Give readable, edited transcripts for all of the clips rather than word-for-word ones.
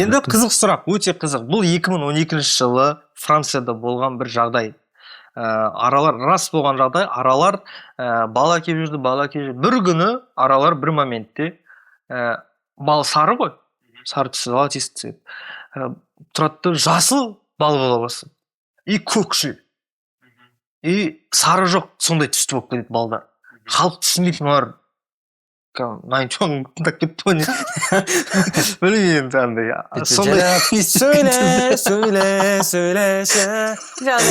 Енді қызық сұрақ, өте қызық. Бұл 2012 жылы Францияда болған бір жағдай. Аралар рас болған жағдай. Аралар бала әкеліп жүрді. Бір күні аралар бір моментте бал сары ғой. Сары түсі, золотисты цвет. Тұрады жасыл бал бола бастады. И көкшіл. И сары жоқ, сондай түсті болып кетеді балдар. Халық түсінбейді, мыналар найнчон тыңдап кетті ғой. Білмеймін андай. Сөйлеші.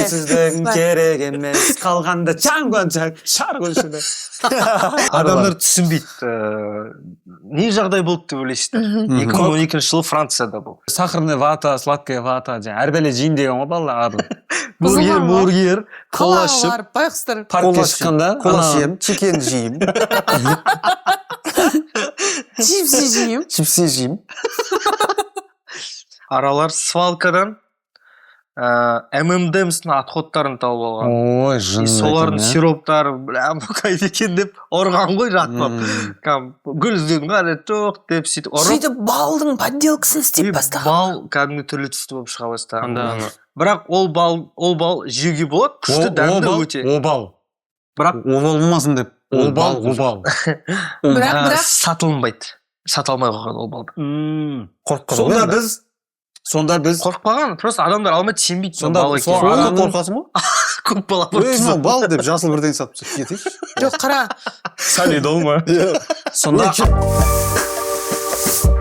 Сіздің керек емес. Қалғанда чаңғанчақ шар көшіді. Адамдар түсінбейді. Не жағдай болды деп ойлайсыздар? 2012 жылы Францияда бұл. Сахарная вата, сладкая вата. Әрбәле жейін деген ғой балалар. Бургер, кола ішіп. Байқұстар. Паркке шыққанда. Кола жеймін, чекен жеймін. Чипси жеймін. Аралар свалкадан ММДМС'ның отходтарын тауып алған. Ой, жын. Солардың сироптары, қайда екен деп ұрған ғой жатып. Гүл іздеудің қажеті жоқ деп сөйтіп ұрып. Сөйтіп балдың подделкасын істеп бастаған. Бал кәдімгі түрлі түсті болып шыға бастаған. Бірақ ол бал жеуге болады, күшті дәмді өте. Обал. Бірақ Обал болмасын деп. Обал. Бірақ сатылмайды. Саталмай қойған ол балды. Сонда біз қорықпаған, просто адамдар алмайды, сенбейді. Сонда Қорқасың ба? Көп бала Бал деп жасыл бірден сатып кетейікші. жоқ, қара. Солидол ма? Сонда